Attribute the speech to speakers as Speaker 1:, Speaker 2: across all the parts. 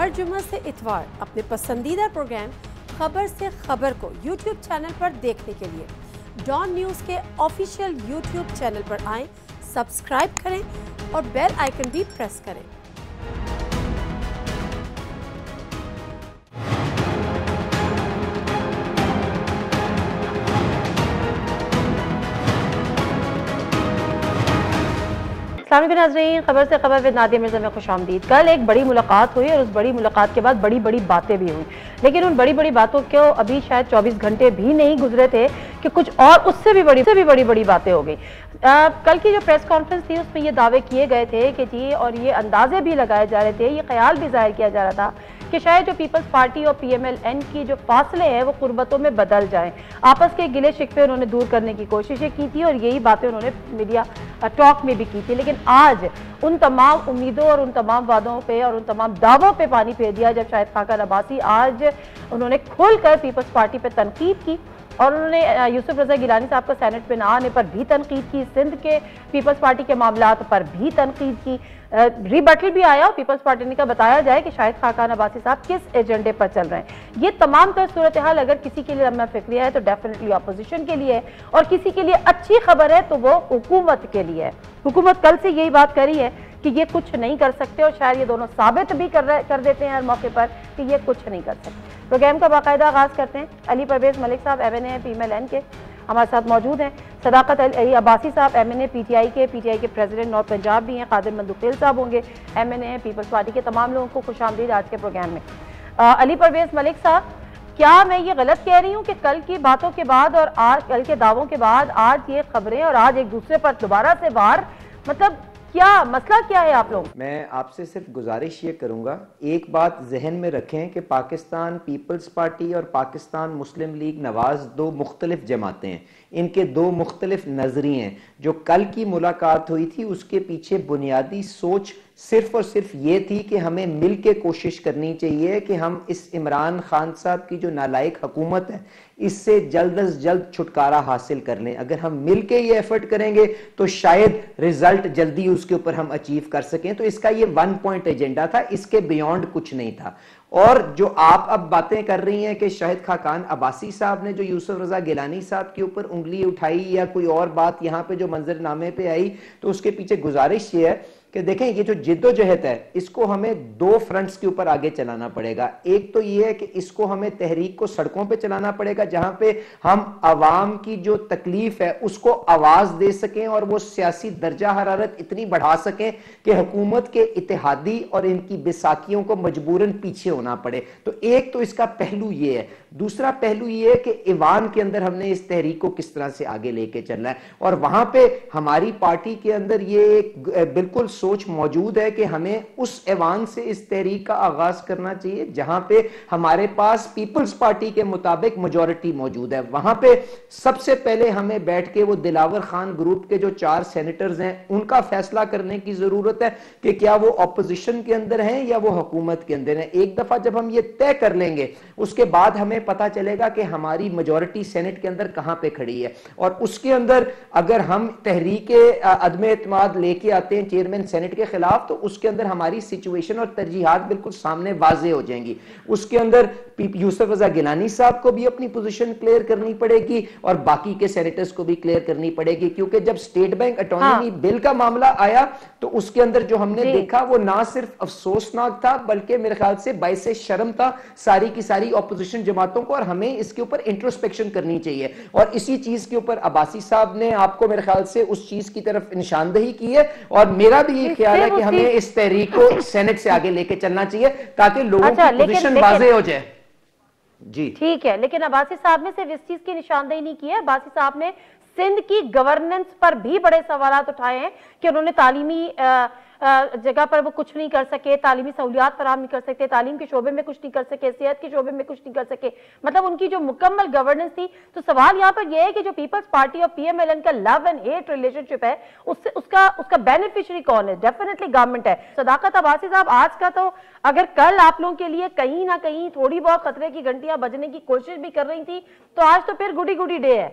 Speaker 1: हर जुम्मा से इतवार अपने पसंदीदा प्रोग्राम खबर से खबर को YouTube चैनल पर देखने के लिए डॉन न्यूज़ के ऑफिशियल YouTube चैनल पर आएं, सब्सक्राइब करें और बेल आइकन भी प्रेस करें। नाज़रीन, खबर से खबर विद नादिया मिर्ज़ा में खुशामदीद। कल एक बड़ी मुलाकात हुई और उस बड़ी मुलाकात के बाद बड़ी बड़ी बातें भी हुई, लेकिन उन बड़ी बड़ी बातों को अभी शायद 24 घंटे भी नहीं गुजरे थे कि कुछ और उससे भी बड़ी बातें हो गई। कल की जो प्रेस कॉन्फ्रेंस थी उसमें ये दावे किए गए थे कि जी, और ये अंदाजे भी लगाए जा रहे थे, ये ख्याल भी जाहिर किया जा रहा था कि शायद जो पीपल्स पार्टी और PMLN की जो फासले हैं वो कुर्बतों में बदल जाएं। आपस के गिले शिकवे उन्होंने दूर करने की कोशिशें की थी और यही बातें उन्होंने मीडिया टॉक में भी की थी। लेकिन आज उन तमाम उम्मीदों और उन तमाम वादों पे और उन तमाम दावों पे पानी फेर दिया जब शाहिद खाकान अब्बासी आज उन्होंने खुलकर पीपल्स पार्टी पे तनकीद की और उन्होंने यूसुफ रजा गिलानी साहब का सेनेट पे ना आने पर भी तनकीद की, सिंध के पीपल्स पार्टी के मामलात पर भी तनकीद की। रिबटल भी आया और पीपल्स पार्टी ने का बताया जाए कि शाहिद खाकान अब्बासी साहब किस एजेंडे पर चल रहे हैं। ये तमाम तर सूरत हाल अगर किसी के लिए लम्हा फिक्रिया है तो डेफिनेटली अपोजिशन के लिए है, और किसी के लिए अच्छी खबर है तो वो हुकूमत के लिए है। हुकूमत कल से यही बात करी है कि ये कुछ नहीं कर सकते और शायद ये दोनों साबित भी कर देते हैं हर मौके पर कि ये कुछ नहीं कर सकते। प्रोग्राम का बाकायदा आगाज करते हैं। अली परवेज मलिक साहब MNA PMLN के हमारे साथ मौजूद हैं। सदाकत अली अब्बासी साहब MNA PTI के प्रेसिडेंट नॉर्थ पंजाब भी हैं। कादिर मंदुखेल साहब होंगे MNA पीपल्स पार्टी के। तमाम लोगों को खुशामदीद आज के प्रोग्राम में। अली परवेज मलिक साहब, क्या मैं ये गलत कह रही हूँ कि कल की बातों के बाद और आज कल के दावों के बाद आज ये खबरें और आज एक दूसरे पर दोबारा से वार, मतलब क्या मसला क्या है आप लोग?
Speaker 2: मैं आपसे सिर्फ गुजारिश ये करूंगा, एक बात जहन में रखें कि पाकिस्तान पीपल्स पार्टी और पाकिस्तान मुस्लिम लीग नवाज दो मुख्तलिफ जमातें हैं, इनके दो मुख्तलिफ नजरिए हैं। जो कल की मुलाकात हुई थी उसके पीछे बुनियादी सोच सिर्फ और सिर्फ ये थी कि हमें मिल के कोशिश करनी चाहिए कि हम इस इमरान खान साहब की जो नालायक हुकूमत है इससे जल्द अज जल्द छुटकारा हासिल कर लें। अगर हम मिल के ये एफर्ट करेंगे तो शायद रिजल्ट जल्दी उसके ऊपर हम अचीव कर सकें। तो इसका ये 1 पॉइंट एजेंडा था, इसके बियॉन्ड कुछ नहीं था। और जो आप अब बातें कर रही हैं कि शाहिद खाकान अब्बासी साहब ने जो यूसुफ रजा गिलानी साहब के ऊपर उंगली उठाई या कोई और बात यहां पे जो मंजरनामे पे आई, तो उसके पीछे गुजारिश ये है कि देखें, ये जो जिद्दोजहद है इसको हमें दो फ्रंट्स के ऊपर आगे चलाना पड़ेगा। एक तो ये है कि इसको हमें तहरीक को सड़कों पे चलाना पड़ेगा जहां पे हम अवाम की जो तकलीफ है उसको आवाज दे सकें और वो सियासी दर्जा हरारत इतनी बढ़ा सकें कि हुकूमत के इत्तेहादी और इनकी बेसाखियों को मजबूरन पीछे होना पड़े। तो एक तो इसका पहलू ये है। दूसरा पहलू ये है कि ईवान के अंदर हमने इस तहरीक को किस तरह से आगे लेके चलना है, और वहां पे हमारी पार्टी के अंदर ये एक बिल्कुल सोच मौजूद है कि हमें उस ऐवान से इस तहरीक का आगाज करना चाहिए जहां पे हमारे पास पीपल्स पार्टी के मुताबिक मेजॉरिटी मौजूद है। वहां पे सबसे पहले हमें बैठ के वो दिलावर खान ग्रुप के जो 4 सेनेटर्स हैं उनका फैसला करने की जरूरत है कि क्या वो ऑपोजिशन के अंदर हैं या वो हुकूमत के अंदर हैं। एक दफा जब हम ये तय कर लेंगे उसके बाद हमें पता चलेगा कि हमारी मेजॉरिटी सेनेट के अंदर कहां पे खड़ी है, और उसके अंदर अगर हम तहरीके अदम एतमाद लेके आते हैं चेयरमैन सेनेट के खिलाफ तो उसके अंदर हमारी सिचुएशन और तरजीहात बिल्कुल सामने वाजे हो जाएंगी। उसके अंदर यूसुफ रजा गिलानी साहब को भी अपनी पोजीशन क्लियर करनी पड़ेगी और बाकी के सेनेटर्स को भी क्लियर करनी पड़ेगी, क्योंकि जब स्टेट बैंक ऑटोनॉमी बिल का मामला आया तो उसके अंदर जो हमने देखा वो ना सिर्फ अफसोसनाक था बल्कि मेरे ख्याल से बाइसे शर्म था सारी की सारी ऑपोजिशन जमातों को, और हमें इसके ऊपर इंट्रोस्पेक्शन करनी चाहिए। और इसी चीज के ऊपर अब्बासी साहब ने आपको मेरे ख्याल से उस चीज की तरफ निशानदही की है, और मेरा भी ये ख्याल है कि हमें इस तहरीक को सेनेट से आगे लेके चलना चाहिए ताकि लोगों की पोजीशन वाज़ेह हो जाए। जी ठीक
Speaker 1: है, लेकिन अब्बासी साहब ने सिर्फ इस चीज की निशानदेही नहीं की है, अब्बासी साहब ने सिंध की गवर्नेंस पर भी बड़े सवालात उठाए हैं कि उन्होंने तालीमी जगह पर वो कुछ नहीं कर सके, तालीमी सहूलियात फराहम नहीं कर सकते, तालीम के शोबे में कुछ नहीं कर सके, सेहत के शोबे में कुछ नहीं कर सके, मतलब उनकी जो मुकम्मल गवर्नेंस थी। तो सवाल यहाँ पर यह है कि जो पीपल्स पार्टी और PMLN का लव एंड हेट रिलेशनशिप है उससे उसका बेनिफिशियरी कौन है? डेफिनेटली गवर्नमेंट है। सदाकत अब्बासी साहब, आज का तो अगर कल आप लोगों के लिए कहीं ना कहीं थोड़ी बहुत खतरे की घंटियां बजने की कोशिश भी कर रही थी तो आज तो फिर गुडी गुडी डे है।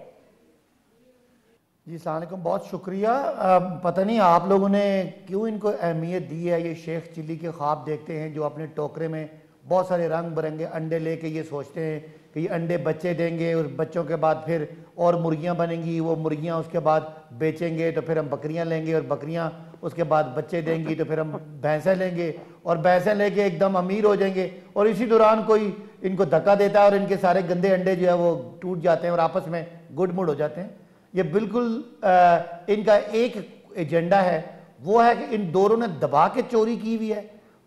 Speaker 3: जी अस्सलाम वालेकुम, बहुत शुक्रिया। पता नहीं आप लोगों ने क्यों इनको अहमियत दी है। ये शेख चिल्ली के ख्वाब देखते हैं जो अपने टोकरे में बहुत सारे रंग बिरंगे अंडे लेके ये सोचते हैं कि ये अंडे बच्चे देंगे और बच्चों के बाद फिर और मुर्गियां बनेंगी, वो मुर्गियां उसके बाद बेचेंगे तो फिर हम बकरियां लेंगे और बकरियां उसके बाद बच्चे देंगी तो फिर हम भैंसें लेंगे और भैंसें लेके एकदम अमीर हो जाएंगे। और इसी दौरान कोई इनको धक्का देता है और इनके सारे गंदे अंडे जो है वो टूट जाते हैं और आपस में गुडमुड़ हो जाते हैं। ये बिल्कुल इनका एक एजेंडा है, वो है कि इन दोनों ने दबा के चोरी की हुई है।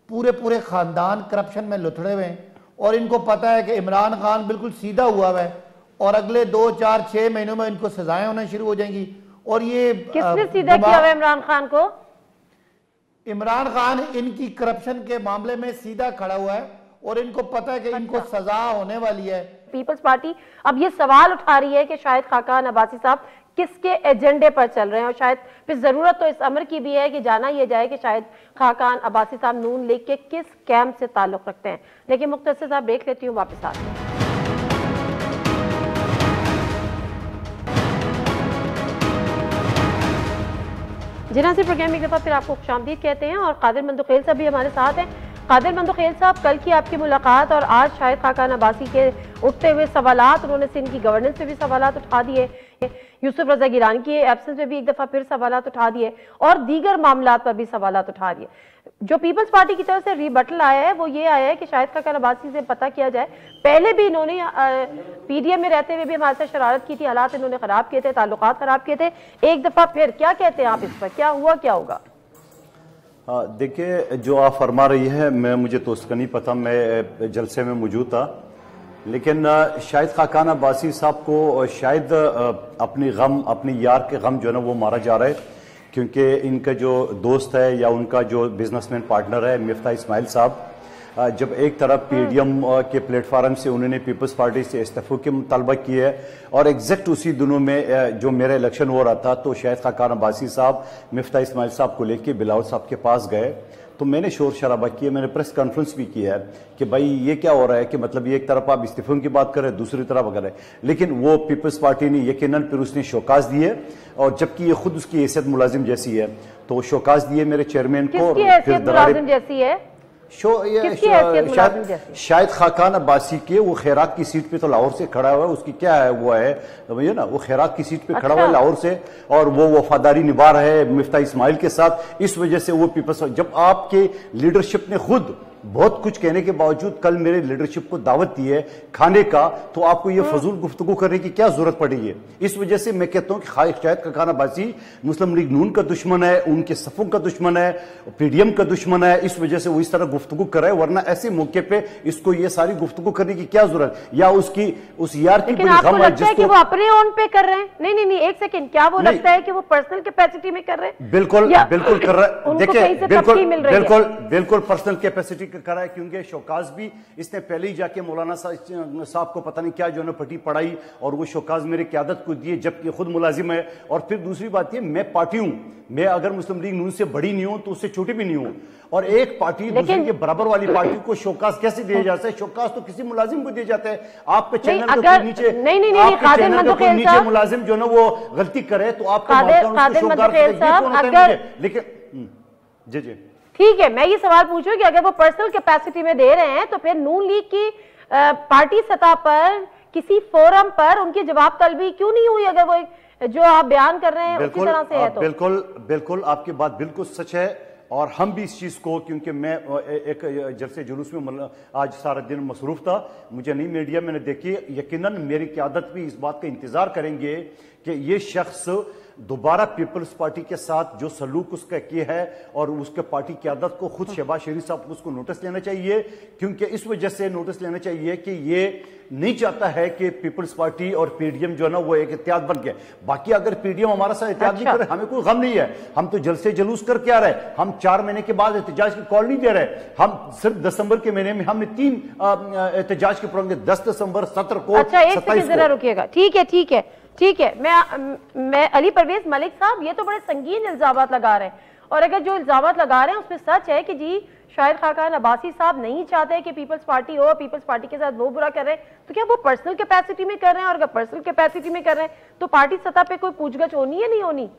Speaker 3: पूरे पूरे खानदान करप्शन में लुथड़े हुए हैं और इनको पता है कि इमरान खान बिल्कुल सीधा हुआ है और अगले 2, 4, 6 महीनों में इनको सजाएं होना शुरू हो जाएंगी। और ये
Speaker 1: किसने सीधा किया हुआ इमरान खान को?
Speaker 3: इमरान खान इनकी करप्शन के मामले में सीधा खड़ा हुआ है और इनको पता है कि इनको सजा होने वाली है।
Speaker 1: पीपल्स पार्टी अब ये सवाल उठा रही है कि शायद खाकान अब्बासी साहब किसके एजेंडे पर चल रहे हैं और शायद फिर जरूरत तो इस अमर की भी है कि जाना यह जाए कि शायद खाकान अब्बासी साहब नून लीग के किस कैंप से ताल्लुक रखते हैं। लेकिन मुख्तसर साहब ब्रेक लेती हूँ, वापस आते हैं। जिनासी प्रोग्राम में एक दफा फिर आपको खुशामदीद कहते हैं और कादिर मंदुखेल साहब भी हमारे साथ हैं। कादिर मंदुखेल साहब, कल की आपकी मुलाकात और आज शायद खाकान अब्बासी के उठते हुए सवालात, उन्होंने सिंध की गवर्नेंस पे भी सवालात उठा दिए, यूसुफ रजा गिलानी की एब्सेंस में भी एक दफा फिर सवालात उठा दिए और दीगर मामलात पर भी सवालात उठा दिए। जो पीपल्स पार्टी की तरफ से रिबटल आया है वो ये आया है कि शायद खाकान अब्बासी से पता किया जाए। पहले भी इन्होंने पीडीएम में रहते हुए भी हमारे साथ शरारत की थी, हालात इन्होंने खराब किए थे, ताल्लुकात खराब किए थे। एक दफा फिर क्या कहते हैं आप इस पर, क्या हुआ क्या होगा?
Speaker 4: देखिए, जो आप फरमा रही है मुझे तो उसका नहीं पता, मैं जलसे में मौजूद था, लेकिन शायद खाकान अब्बासी साहब को शायद अपनी यार के गम जो है ना वो मारा जा रहा है, क्योंकि इनका जो दोस्त है या उनका जो बिजनेसमैन पार्टनर है मिफ्ता इस्माइल साहब, जब एक तरफ पीडीएम के प्लेटफार्म से उन्होंने पीपल्स पार्टी से इस्तीफे की मुतालबा की है और एग्जैक्ट उसी दिनों में जो मेरा इलेक्शन हो रहा था तो शायद खाकान अब्बासी साहब मिफ्ता इस्माइल साहब को लेके बिलावल साहब के पास गए, तो मैंने शोर शराबा किया, मैंने प्रेस कॉन्फ्रेंस भी किया है कि भाई ये क्या हो रहा है कि मतलब ये एक तरफ आप इस्तीफों की बात कर रहे हैं, दूसरी तरफ अगर है, लेकिन वो पीपल्स पार्टी ने यकीनन फिर उसने शोकाज दिए और जबकि ये खुद उसकी हैसियत मुलाजिम जैसी है तो वो शोकाज दिए मेरे चेयरमैन को।
Speaker 1: फिर मुलाजिम जैसी है
Speaker 4: शायद खाकान अब्बासी के वो खैरात की सीट पे तो लाहौर से खड़ा हुआ है, उसकी क्या है वो है भैया ना, वो खैरात की सीट पे खड़ा हुआ है लाहौर से और वो वफादारी निभा रहा है मिफ्ता इस्माइल के साथ। इस वजह से वो पीपल्स, जब आपके लीडरशिप ने खुद बहुत कुछ कहने के बावजूद कल मेरे लीडरशिप को दावत दी है खाने का, तो आपको ये फजूल गुफ्तगू करने की क्या जरूरत पड़ी है? इस वजह से मैं कहता हूं कि शायद खाकान अब्बासी मुस्लिम लीग नून का दुश्मन है, उनके सफों का दुश्मन है, पीडीएम का दुश्मन है, इस वजह से वो इस तरह गुफ्तगू कर रहे हैं, वरना ऐसे मौके पे इसको ये सारी गुफ्तगू करने की क्या जरूरत, या उसकी उस यार की
Speaker 1: बड़ी गम है जिसको वो अपने ओन पे कर रहे हैं। नहीं, एक सेकंड, क्या वो लगता है कि वो पर्सनल कैपेसिटी में कर रहे हैं?
Speaker 4: बिल्कुल कर रहे हैं, देखिए बिल्कुल पर्सनल कैपेसिटी कर रहा है, क्योंकि शोकाज भी इसने पहले ही जाके मौलाना साहब को पता नहीं क्या जो है पट्टी पढ़ाई और वो शोकाज मेरी क़यादत को दिए, जबकि खुद मुलाजिम है। और फिर दूसरी बात ये, मैं पार्टी हूं, मैं अगर मुस्लिम लीग नून से बड़ी नहीं हूं तो उससे छोटी भी नहीं हूं, और एक पार्टी दूसरे के बराबर वाली पार्टी को शोकाज कैसे दिया जाता है? शोकाज तो किसी मुलाजिम को दिए जाते हैं। आपके चैनल के नीचे नीचे मुलाजिम जो ना वो गलती करे तो आपका लेकिन जी
Speaker 1: ठीक है, मैं ये सवाल पूछूं कि अगर वो पर्सनल कैपेसिटी में दे रहे हैं तो फिर नून लीग की पार्टी सतह पर किसी फोरम पर उनकी जवाब तलबी क्यों नहीं हुई? अगर वो जो आप बयान कर रहे हैं उसी तरह से है तो
Speaker 4: बिल्कुल आपकी बात बिल्कुल सच है, और हम भी इस चीज को, क्योंकि मैं एक जलसे जुलूस में आज सारा दिन मसरूफ था, मुझे नहीं मीडिया मैंने देखी, यकीनन मेरी क़यादत भी इस बात का इंतजार करेंगे कि ये शख्स दोबारा पीपल्स पार्टी के साथ जो सलूक उसका किया है और उसके पार्टी की आदत को खुद शहबाज शरीफ साहब को उसको नोटिस लेना चाहिए, क्योंकि इस वजह से नोटिस लेना चाहिए कि ये नहीं चाहता है कि पीपल्स पार्टी और पीडीएम जो है ना वो एक इत्याद बन गया। बाकी अगर पीडीएम हमारा साथ इत्याद नहीं करे, हमें कोई गम नहीं है, हम तो जलसे जुलूस करके आ रहे हैं, हम 4 महीने के बाद एहतजाज की कॉल नहीं दे रहे, हम सिर्फ दिसंबर के महीने में हमने 3 एहतजाज के प्रोग्राम 10 दिसंबर 17 को।
Speaker 1: अच्छा, एक सेकंड जरा रुकिएगा, ठीक है, मैं अली परवेज मलिक साहब, ये तो बड़े संगीन इल्जामात लगा रहे हैं और अगर जो इल्जाम लगा रहे हैं उसमें सच है कि जी शाहिद खाकान अब्बासी साहब नहीं चाहते कि पीपल्स पार्टी हो, पीपल्स पार्टी के साथ वो बुरा कर रहे हैं, तो क्या वो पर्सनल कैपेसिटी में कर रहे हैं? और अगर पर्सनल कैपेसिटी में कर रहे हैं तो पार्टी सतह पे कोई पूछगछ होनी है नहीं होनी?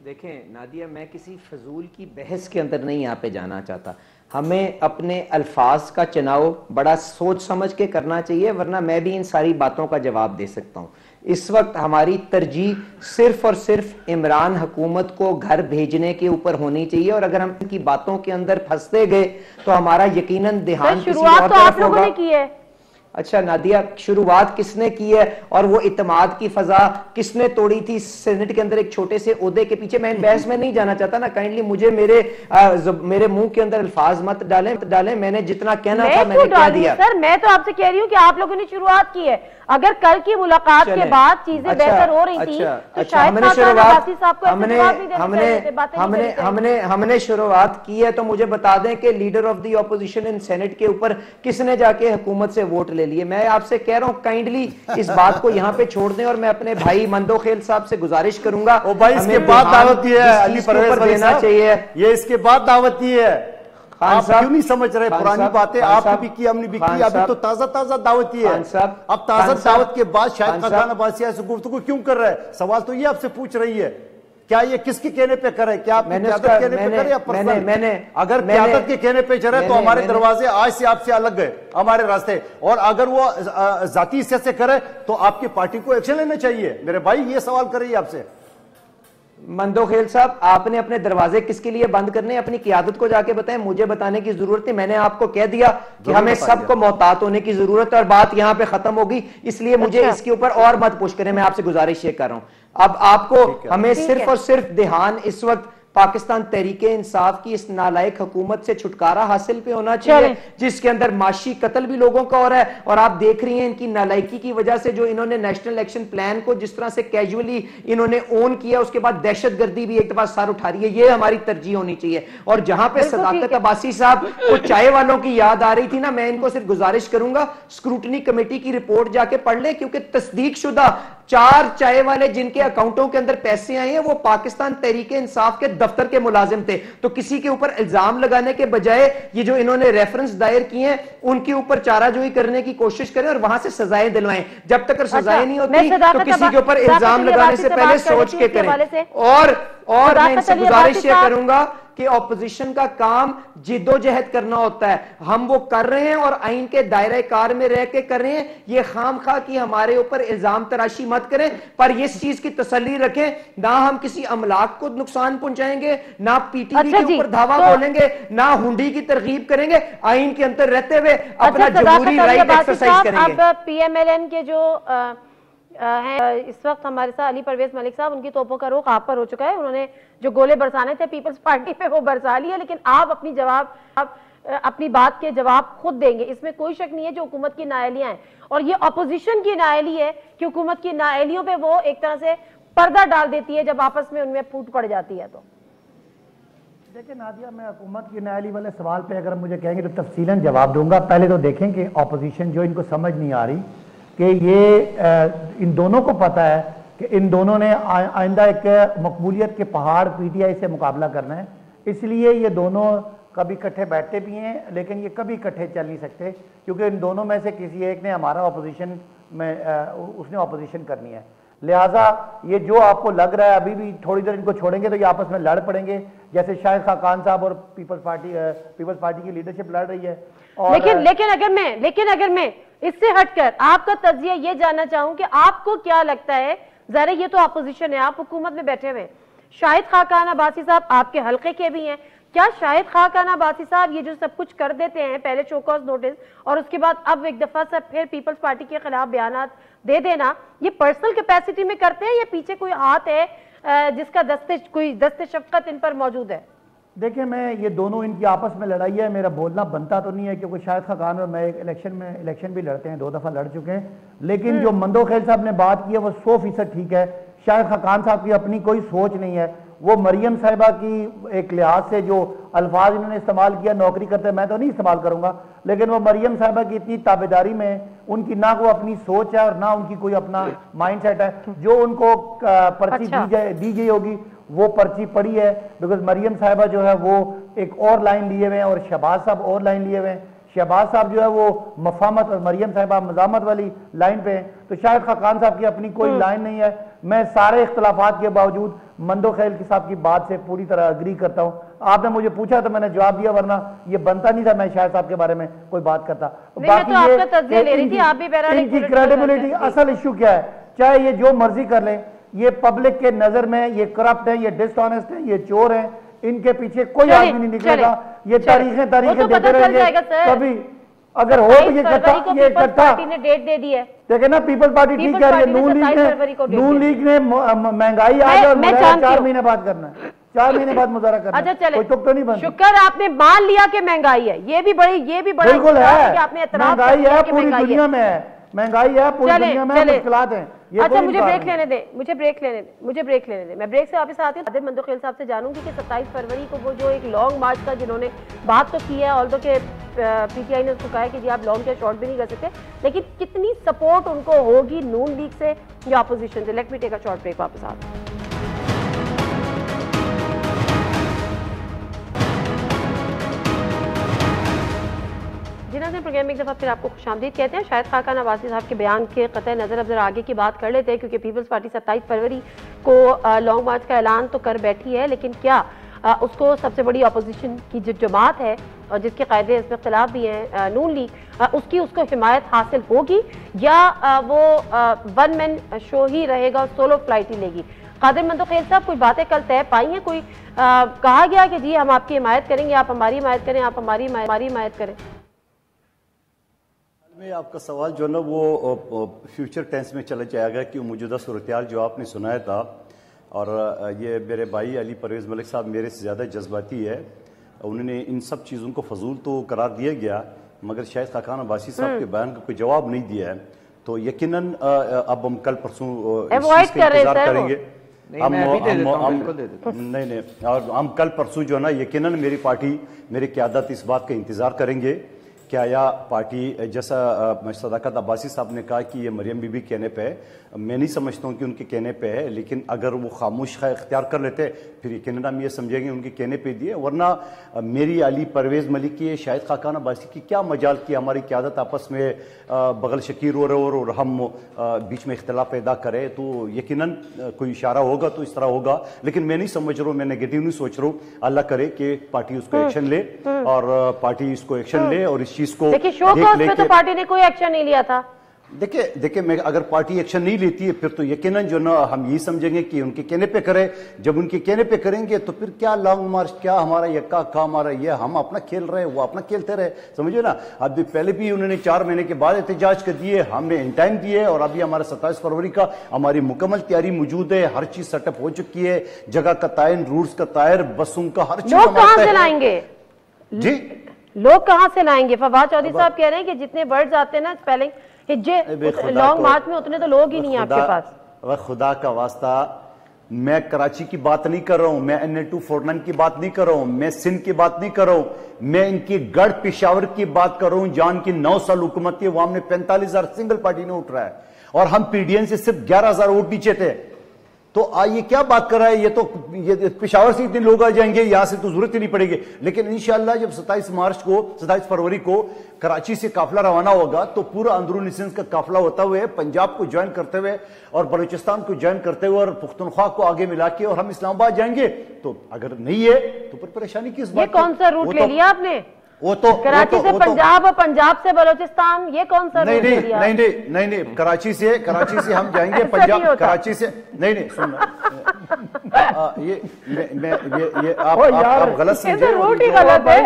Speaker 2: देखें नादिया, मैं किसी फजूल की बहस के अंदर नहीं यहाँ पे जाना चाहता। हमें अपने अल्फाज का चुनाव बड़ा सोच समझ के करना चाहिए, वरना मैं भी इन सारी बातों का जवाब दे सकता हूँ। इस वक्त हमारी तरजीह सिर्फ और सिर्फ इमरान हुकूमत को घर भेजने के ऊपर होनी चाहिए, और अगर हम इनकी बातों के अंदर फंसते गए तो हमारा यकीनन ध्यान किसी और तरफ होगा। अच्छा नादिया, शुरुआत किसने की है और वो इत्तेमाद की फजा किसने तोड़ी थी सेनेट के अंदर एक छोटे से ओहदे के पीछे? मैं इन बहस में नहीं जाना चाहता ना, काइंडली मुझे मेरे मुंह के अंदर अल्फाज मत डालें। मैंने जितना कहना था मैंने कह दिया।
Speaker 1: सर मैं तो आपसे कह रही हूँ कि आप लोगों ने शुरुआत की है। अगर कल की मुलाकात के बाद चीजें बेहतर हो रही थी तो शायद
Speaker 2: हमने शुरुआत की है, तो मुझे बता दें कि leader of the opposition in senate के ऊपर किसने जाके हुकूमत से वोट ले लिए? मैं आपसे कह रहा हूँ काइंडली इस बात को यहाँ पे छोड़ दें, और मैं अपने भाई मंदोखेल साहब से गुजारिश करूंगा
Speaker 4: भाई इसके बाद दावत है अली परवेज
Speaker 2: देना चाहिए।
Speaker 4: ये इसके बाद दावत है। आप क्यों नहीं समझ रहे? पुरानी बातें आपने भी की, हमने भी की, अभी तो ताजा ताजा दावत है। अब ताजा दावत के बाद शाहिद खाकान अब्बासी ऐसे गुफ्तगू क्यों कर रहा है? सवाल तो ये आपसे पूछ रही है, क्या ये किसके कहने पे करे? क्या आप क़यादत के कहने पे करे या पर्सनल? अगर क़यादत के कहने पे चले तो हमारे दरवाजे आज से आपसे अलग गए, हमारे रास्ते। और अगर वो जाती हिस्से से करे तो आपकी पार्टी को एक्शन लेना चाहिए। मेरे भाई ये सवाल कर रही है आपसे।
Speaker 2: मंदोखेल साहब, आपने अपने दरवाजे किसके लिए बंद करने? अपनी क़यादत को जाके बताएं, मुझे बताने की जरूरत है। मैंने आपको कह दिया कि हमें सबको मोहतात होने की जरूरत है, और बात यहां पे खत्म होगी। इसलिए मुझे इसके ऊपर और मत पुश करें, मैं आपसे गुजारिश ये कर रहा हूं। अब आपको हमें सिर्फ और सिर्फ ध्यान इस वक्त पाकिस्तान तहरीके इंसाफ की इस नालायक हुकूमत से छुटकारा हासिल पे होना चाहिए, जिसके अंदर माशी कत्ल भी लोगों का हो रहा है। और आप देख रही हैं इनकी नालायकी की वजह से जो इन्होंने नेशनल इलेक्शन प्लान को जिस तरह से कैजुअली इन्होंने ओन किया, उसके बाद दहशतगर्दी भी एक दफा सर उठा रही है। ये हमारी तरजीह होनी चाहिए। और जहां पे सदाकत अब्बासी साहब को चाय वालों की याद आ रही थी ना, मैं इनको सिर्फ गुजारिश करूंगा स्क्रूटनी कमेटी की रिपोर्ट जाके पढ़ ले, क्योंकि तस्दीक शुदा 4 चाय वाले जिनके अकाउंटों के अंदर पैसे आए हैं वो पाकिस्तान तहरीके इंसाफ के दफ्तर के मुलाजिम थे। तो किसी के ऊपर इल्जाम लगाने के बजाय ये जो इन्होंने रेफरेंस दायर किए हैं उनके ऊपर चाराजोई करने की कोशिश करें और वहां से सजाएं दिलवाएं। जब तक सजाएं नहीं होती तो किसी के ऊपर इल्जाम लगाने से पहले सोच के करें। और मैं इनसे गुजारिश ये करूंगा कि ऑपोजिशन का काम जिद्दोजहद करना होता है। हम वो कर रहे हैं और आइन के दायरे कार में रह के कर रहे हैं। ये खामखा कि हमारे ऊपर इल्जाम तराशी मत करें, पर इस चीज की तसल्ली रखें, ना हम किसी अमलाक को नुकसान पहुंचाएंगे, ना पीटीवी के ऊपर धावा बोलेंगे, ना हुंडी की तरगीब करेंगे। आइन के अंदर रहते हुए अपना जमहूरी राइट एक्सरसाइज करेंगे।
Speaker 1: अब पीएमएलएन के जो हैं इस वक्त हमारे साथ अली परवेज मलिक साहब, उनकी तोपों का रुख आप पर हो चुका है। उन्होंने जो गोले बरसाने थे पीपल्स पार्टी पे वो बरसा लिए, लेकिन आप अपनी बात के जवाब खुद देंगे, इसमें कोई शक नहीं है। जो हुकूमत की नाअहलियां हैं और ये अपोजिशन की नाअहली है कि हुकूमत की नाअहलियों पे वो एक तरह से पर्दा डाल देती है जब आपस में उनमें फूट पड़ जाती है। तो
Speaker 3: देखिए नादिया, मैं हुकूमत की नाअहली वाले सवाल पे अगर मुझे कहेंगे तो तफसीलन जवाब दूंगा। पहले तो देखें कि अपोजिशन जो इनको समझ नहीं आ रही कि ये इन दोनों को पता है कि इन दोनों ने आइंदा एक मकबूलियत के पहाड़ पीटीआई से मुकाबला करना है, इसलिए ये दोनों कभी इकट्ठे बैठते भी हैं लेकिन ये कभी इकट्ठे चल नहीं सकते, क्योंकि इन दोनों में से किसी एक ने हमारा ऑपोजिशन में उसने ऑपोजिशन करनी है। लिहाजा ये जो आपको लग रहा है अभी भी थोड़ी देर इनको छोड़ेंगे तो ये आपस में लड़ पड़ेंगे, जैसे शाहिद खाकान साहब और पीपल्स पार्टी की लीडरशिप लड़ रही है। और
Speaker 1: लेकिन अगर मैं इससे हटकर आपका तज्जिया ये जानना चाहूं कि आपको क्या लगता है, जरा ये तो अपोजिशन है, आप हुकूमत में बैठे हुए, शाहिद खाकान अब्बासी साहब आपके हल्के के भी हैं, क्या शाहिद खाकान अब्बासी साहब ये जो सब कुछ कर देते हैं, पहले शो कॉज नोटिस और उसके बाद अब एक दफा से फिर पीपल्स पार्टी के खिलाफ बयान दे देना, ये पर्सनल कैपेसिटी में करते हैं या पीछे कोई हाथ है जिसका दस्ते शफकत इन पर मौजूद है?
Speaker 3: देखिए, मैं ये दोनों इनकी आपस में लड़ाई है, मेरा बोलना बनता तो नहीं है क्योंकि शाहिद खाकान और मैं इलेक्शन भी लड़ते हैं, 2 दफा लड़ चुके हैं, लेकिन जो मंदोखेल साहब ने बात की है वो 100% ठीक है। शाहिद खाकान साहब की अपनी कोई सोच नहीं है, वो मरियम साहिबा की एक लिहाज से जो अल्फाज इन्होंने इस्तेमाल किया, नौकरी करते मैं तो नहीं इस्तेमाल करूंगा, लेकिन वो मरियम साहिबा की इतनी ताबेदारी में उनकी ना को अपनी सोच है और ना उनकी कोई अपना माइंड सेट है। जो उनको पर्ची दी गई होगी वो पर्ची पड़ी है, बिकॉज मरियम साहिबा जो है वो एक और लाइन लिए हुए हैं और शहबाज साहब और लाइन लिए हुए हैं। शहबाज साहब जो है वो मफामत और मरियम साहिबा मजामत वाली लाइन पे हैं, तो शाहिद खाकान साहब की अपनी कोई लाइन नहीं है। मैं सारे इख्तलाफात के बावजूद मंदो खैल की साहब की बात से पूरी तरह अग्री करता हूँ। आपने मुझे पूछा तो मैंने जवाब दिया, वरना ये बनता नहीं था मैं शाहिद साहब के बारे में कोई बात करता।
Speaker 1: बाकी
Speaker 3: इनकी क्रेडिबिलिटी, असल इशू क्या है, चाहे ये जो मर्जी कर लें, ये पब्लिक के नजर में ये करप्ट है, ये डिसऑनेस्ट है, ये चोर है, इनके पीछे कोई आदमी नहीं निकलेगा। ये तारीखें देते रहेंगे। कभी अगर हो तो ये इकट्ठा
Speaker 1: ने डेट दे दी है,
Speaker 3: देखे ना, पीपल्स पार्टी ठीक कह रही है। नून लीग ने महंगाई आज और 4 महीने बाद करना है, 4 महीने बाद मुजाहरा करना।
Speaker 1: अच्छा चले,
Speaker 3: कोई तुक तो नहीं बनती।
Speaker 1: शुक्र आपने मान लिया कि महंगाई है, ये भी बड़ी
Speaker 3: बिल्कुल है, महंगाई है, पूरी दुनिया में है महंगाई है, पूरी दुनिया में मुश्किलात हैं।
Speaker 1: अच्छा मुझे ब्रेक लेने दे, मुझे ब्रेक लेने दे। मैं ब्रेक से वापस आती हूँ, आदिल मंदो खेल साहब से जानूंगी कि 27 फरवरी को वो जो एक लॉन्ग मार्च का जिन्होंने बात तो की है, ऑल्दो के पीटीआई ने उसको कहा है कि जी आप लॉन्ग या शॉर्ट भी नहीं कर सकते, लेकिन कितनी सपोर्ट उनको होगी नून लीग से या अपोजिशन से। Let me take a short break, वापस आते हैं। प्रोग्राम में एक दफा फिर आपको खुशामदीद कहते हैं। शाहिद खाकान अब्बासी साहब के बयान के कतई नजर अब जरा आगे की बात कर लेते हैं, क्योंकि पीपल्स पार्टी 27 फरवरी को लॉन्ग मार्च का ऐलान तो कर बैठी है, लेकिन क्या उसको सबसे बड़ी अपोजिशन की जो जमात है और जिसके कायदे इसमें इख्तलाफ भी हैं, नून लीग, उसकी उसको हिमायत हासिल होगी या वो वन मैन शो ही रहेगा और सोलो फ्लाइट ही लेगी। कादिर मंदो खेल साहब, कुछ बातें कल तय पाई हैं, कोई कहा गया कि जी हम आपकी हिमायत करेंगे, आप हमारी हिमायत करें, आप हमारी हिमायत करें?
Speaker 4: में आपका सवाल जो है ना वो फ्यूचर टेंस में चला जाएगा कि मौजूदा सूरत-ए-हाल जो आपने सुनाया था, और ये मेरे भाई अली परवेज़ मलिक साहब मेरे से ज़्यादा जज्बाती है, उन्होंने इन सब चीज़ों को फजूल तो करार दिया गया, मगर शायद खाकान अब्बासी साहब के बयान का कोई जवाब नहीं दिया है। तो यकीनन अब हम कल परसों इस चीज़ का इंतजार करेंगे। नहीं, और हम कल परसों जो है ना यकीनन मेरी पार्टी, मेरी क़यादत इस बात का इंतज़ार करेंगे क्या या पार्टी, जैसा सदाकत अब्बासी साहब ने कहा कि ये मरियम बीबी कहने पे है, मैं नहीं समझता हूँ कि उनके कहने पे है, लेकिन अगर वो खामोश इख्तियार कर लेते फिर यकीनन हम ये समझेंगे उनके कहने पे दिए, वरना मेरी अली परवेज़ मलिक की, शाहिद खाकान अब्बासी की क्या मजाल की हमारी क़यादत आपस में बगल शकीर हो रहे और हम बीच में इख्तलाफ पैदा करें, तो यकीनन कोई इशारा होगा तो इस तरह होगा। लेकिन मैं नहीं समझ रहा हूँ, मैं नेगेटिव नहीं सोच रहा हूँ। अल्लाह करे कि पार्टी उसको एक्शन ले और पार्टी इसको एक्शन ले और इस चीज को
Speaker 1: तो पार्टी ने कोई एक्शन नहीं लिया था।
Speaker 4: देखिए मैं अगर पार्टी एक्शन नहीं लेती है फिर तो यकीनन जो ना हम यही समझेंगे कि उनके कहने पे करें। जब उनके कहने पे करेंगे तो फिर क्या लॉन्ग मार्च, क्या हमारा यक्का का हमारा, ये हम अपना खेल रहे वो अपना खेलते रहे, समझिए ना। अभी पहले भी उन्होंने 4 महीने के बाद एहतजाज कर दिए, हमने इन टाइम दिए, और अभी हमारा 27 फरवरी का हमारी मुकम्मल तैयारी मौजूद है, हर चीज सेटअप हो चुकी है, जगह का तयन, रूट्स का तैयार, बसों का हर चीज।
Speaker 1: लोग कहां से लाएंगे
Speaker 4: जी,
Speaker 1: लोग कहां से लाएंगे? फवाद चौधरी साहब कह रहे हैं कि जितने वर्ड्स आते हैं ना स्पेलिंग लॉन्ग मार्च में उतने तो लोग ही नहीं है आपके पास।
Speaker 4: खुदा का वास्ता, मैं कराची की बात नहीं कर रहा हूं, मैं NA-249 की बात नहीं कर रहा हूं, मैं सिंध की बात नहीं कर रहा हूं, मैं इनकी गढ़ पेशावर की बात कर रहा हूं जहां की 9 साल हुकूमत थी, वहां में 45,000 सिंगल पार्टी ने उठ रहा है और हम PDN से सिर्फ 11,000 वोट नीचे थे। तो ये क्या बात कर रहा है? ये पेशावर से इतने लोग आ जाएंगे, यहां से तो जरूरत ही नहीं पड़ेगी। लेकिन इंशाल्लाह जब 27 फरवरी को कराची से काफिला रवाना होगा तो पूरा अंदरूनी सिंध का काफिला होता हुए पंजाब को ज्वाइन करते हुए और बलूचिस्तान को ज्वाइन करते हुए और पुख्तनख्वा को आगे मिला के और हम इस्लामाबाद जाएंगे। तो अगर नहीं है तो फिर परेशानी किस बात?
Speaker 1: ये कौन सा रूट ले लिया आपने?
Speaker 4: वो तो
Speaker 1: कराची से पंजाब और पंजाब से बलूचिस्तान, ये कौन सा रूट ले लिया?
Speaker 4: नहीं, कराची से हम जाएंगे पंजाब, कराची से नहीं सुनना, ये आप गलत समझे,
Speaker 1: रूट ही गलत है।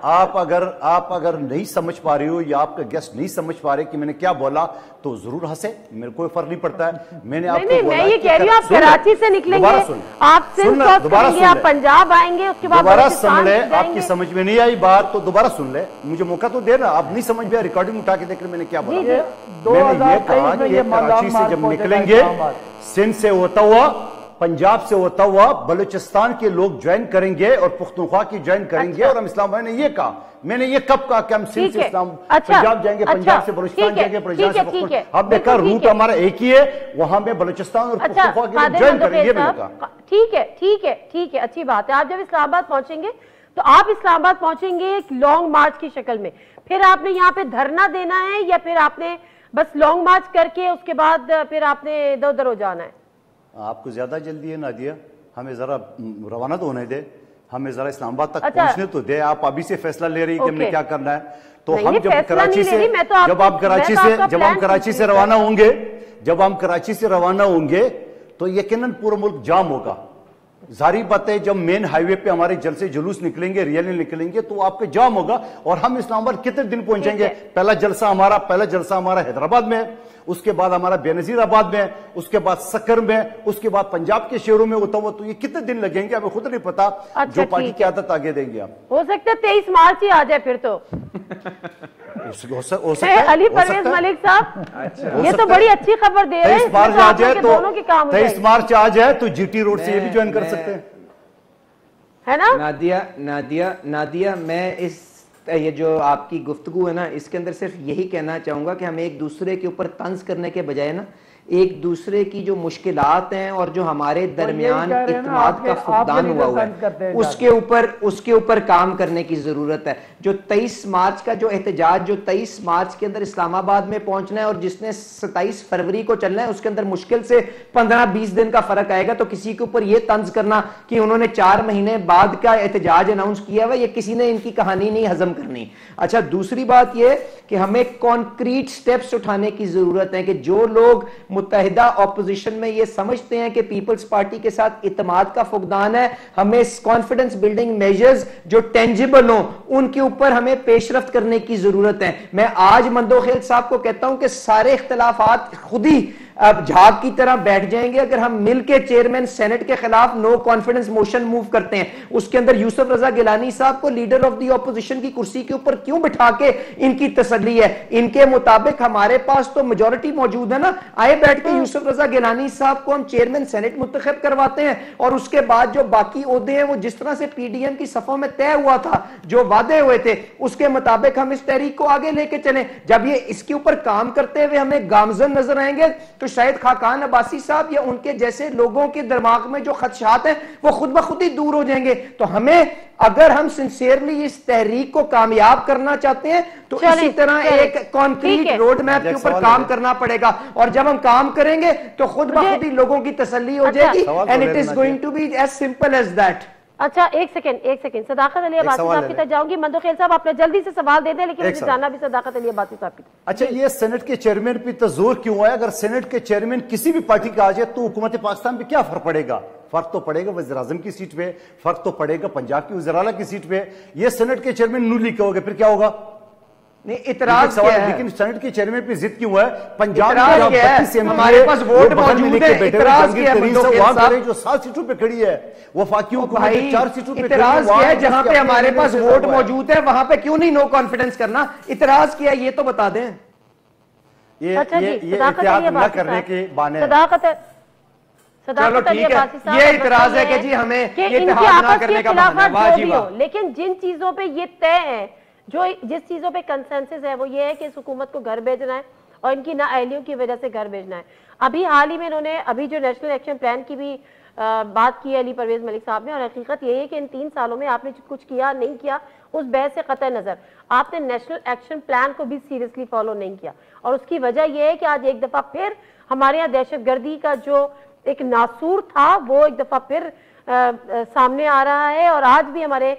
Speaker 4: आप अगर नहीं समझ पा रहे हो या आपका गेस्ट नहीं समझ पा रहे कि मैंने क्या बोला तो जरूर हंसे, मेरे को फर्क नहीं पड़ता है। मैंने आपको
Speaker 1: मैं ये कह रही हूँ आप कराची से निकलेंगे, आप सिंध क्रॉस करेंगे, आप पंजाब आएंगे, उसके बाद
Speaker 4: दोबारा सुन ले। आपकी समझ में नहीं आई बात तो दोबारा सुन ले, मुझे मौका तो देना। आप नहीं समझ में, रिकॉर्डिंग उठा के देख रहे मैंने क्या बोला। मैंने ये कहा कि कराची से जब निकलेंगे सिंध से होता हुआ पंजाब से होता हुआ बलूचिस्तान के लोग ज्वाइन करेंगे और पुख्तनख्वा की ज्वाइन करेंगे। और हम इस्लामाबाद ने ये कहा, मैंने ये कब कहा कि हम सिंध से इस्लाम पंजाब जाएंगे, पंजाब से बलूचिस्तान जाएंगे, पंजाब से पुख्तनख्वा। अब देखा रूट हमारा एक ही है, वहां में बलूचिस्तान और पुख्तनख्वा के लोग ज्वाइन करेंगे।
Speaker 1: ठीक है, ठीक है, ठीक है, अच्छी बात है। आप जब इस्लामाबाद पहुंचेंगे तो आप इस्लामाबाद पहुंचेंगे एक लॉन्ग मार्च की शक्ल में, फिर आपने यहाँ पे धरना देना है या फिर आपने बस लॉन्ग मार्च करके उसके बाद फिर आपने इधर उधर हो जाना है?
Speaker 4: आपको ज्यादा जल्दी है नादिया, हमें जरा रवाना तो होने दे, हमें जरा इस्लामाबाद तक पहुंचने तो दे। आप अभी से फैसला ले रही है कि हमने क्या करना है। तो हम जब कराची से जब हम कराची से रवाना होंगे, जब हम कराची से रवाना होंगे तो यकीनन पूरा मुल्क जाम होगा। जारी बात है, जब मेन हाईवे पे हमारे जलसे जुलूस निकलेंगे, रैली निकलेंगे तो आपके जाम होगा। और हम इस्लामाबाद कितने दिन पहुंचेंगे? पहला जलसा हमारा हैदराबाद में है, उसके बाद हमारा बेनजीराबाद में है, उसके बाद सक्कर में, उसके बाद पंजाब के शहरों में होता हुआ। तो ये कितने दिन लगेंगे हमें खुद नहीं पता। जो पार्टी की आदत आगे देंगे आप।
Speaker 1: हो सकता है 23 मार्च ही आ जाए फिर तो। अली परवेज मलिक साहब, ये तो बड़ी अच्छी खबर दे रहे हैं।
Speaker 4: 23 मार्च आ जाए तो 23 मार्च आ जाए तो जीटी रोड से ये भी ज्वाइन कर सकते हैं,
Speaker 1: है ना?
Speaker 2: नादिया मैं ये जो आपकी गुफ्तगू है ना, इसके अंदर सिर्फ यही कहना चाहूंगा कि हम एक दूसरे के ऊपर तंज करने के बजाय ना एक दूसरे की जो मुश्किलात हैं और जो हमारे दरमियान इत्तेमाद का फुकदान हुआ है उसके ऊपर काम करने की जरूरत है। जो 23 मार्च का जो एहतजाज जो 23 मार्च के अंदर इस्लामाबाद में पहुंचना है और जिसने 27 फरवरी को चलना है, उसके अंदर मुश्किल से 15-20 दिन का फर्क आएगा। तो किसी के ऊपर यह तंज करना कि उन्होंने 4 महीने बाद का एहतजाज अनाउंस किया हुआ, ये किसी ने इनकी कहानी नहीं हजम करनी। अच्छा, दूसरी बात यह कि हमें कॉन्क्रीट स्टेप्स उठाने की जरूरत है कि जो लोग मुत्तहिदा ऑपोजिशन में ये समझते हैं कि पीपल्स पार्टी के साथ इत्तेमाद का फुकदान है, हमें कॉन्फिडेंस बिल्डिंग मेजर्स जो टेंजिबल हो उनके ऊपर हमें पेशरफ्त करने की जरूरत है। मैं आज मंदोखेल साहब को कहता हूं कि सारे इख्तिलाफात खुद ही अब झाग की तरह बैठ जाएंगे अगर हम मिलके चेयरमैन सेनेट के खिलाफ नो कॉन्फिडेंस मोशन मूव करते हैं। उसके अंदर यूसुफ रजा गिलानी साहब को लीडर ऑफ द ऑपोजिशन की कुर्सी के ऊपर क्यों बिठा के इनकी तसल्ली है? इनके मुताबिक हमारे पास तो मेजॉरिटी मौजूद है ना, आए बैठ के यूसुफ रजा गिलानी साहब को हम चेयरमैन सेनेट मुंतखब करवाते हैं और उसके बाद जो बाकी ओहदे हैं वो जिस तरह से पीडीएम की सफों में तय हुआ था, जो वादे हुए थे, उसके मुताबिक हम इस तहरीक को आगे लेके चलें। जब ये इसके ऊपर काम करते हुए हमें गामजन नजर आएंगे तो शायद खाकान अब्बासी साहब या उनके जैसे लोगों के दिमाग में जो खदशात हैं वो खुद ब खुद ही दूर हो जाएंगे। तो हमें, अगर हम सिंसियरली इस तहरीक को कामयाब करना चाहते हैं तो इसी तरह एक कॉन्क्रीट रोड मैप के ऊपर काम करना पड़ेगा। और जब हम काम करेंगे तो खुद ब खुद ही लोगों की तसल्ली हो जाएगी। And it is going to be as simple as that.
Speaker 1: अच्छा, एक सेकंड सदाकत अली अब्बासी साहब की तरफ जाऊंगी। मंदोखेल साहब आपने जल्दी से सवाल दे दें, लेकिन मुझे जानना भी सदाकत अली अब्बासी साहब की।
Speaker 4: अच्छा, ये सेनेट के चेयरमैन पे तो जोर क्यों है? अगर सेनेट के चेयरमैन किसी भी पार्टी का आ जाए तो हुकूमत पाकिस्तान पे क्या फर्क पड़ेगा? फर्क तो पड़ेगा वज़ीर आज़म की सीट पे, फर्क तो पड़ेगा पंजाब की वज़ीर आला की सीट पे। ये सेनेट के चेयरमैन नून लीग के हो गए, फिर क्या होगा?
Speaker 2: नहीं, इतराज क्या है?
Speaker 4: लेकिन सेनेट के चेयरमैन पे जिद क्यों है? पंजाब
Speaker 2: हमारे पास वोट मौजूद है। इतराज क्या है?
Speaker 4: जो 7 सीटों पे खड़ी है वो फाकियों को 4 सीटों पे
Speaker 2: इतराज क्या है? जहां पे हमारे पास वोट मौजूद है वहां पे क्यों नहीं नो कॉन्फिडेंस करना? इतराज क्या है ये तो बता दें।
Speaker 4: ये इत्तेहाद न करने के बहाने।
Speaker 2: चलो ठीक है, ये इतराज है कि जी हमें ये इत्तेहाद न करने का बहाना है।
Speaker 1: लेकिन जिन चीजों पे ये तय है, जो जिस चीजों पे कंसेंसस है वो ये है कि इस हुकूमत को घर भेजना है और इनकी नाअहलियों की वजह से घर भेजना है। अभी हाल ही में इन्होंने अभी जो नेशनल एक्शन प्लान की भी बात की अली परवेज मलिक साहब ने, और हकीकत ये है कि इन 3 सालों में आपने कुछ किया नहीं किया उस बहस से कतई नजर आपने नेशनल एक्शन प्लान को भी सीरियसली फॉलो नहीं किया। और उसकी वजह यह है कि आज एक दफा फिर हमारे यहाँ दहशतगर्दी का जो एक नासूर था वो एक दफा फिर सामने आ रहा है। और आज भी हमारे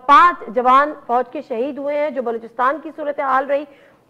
Speaker 1: 5 जवान फौज के शहीद हुए हैं, जो बलूचिस्तान की सूरत हाल रही।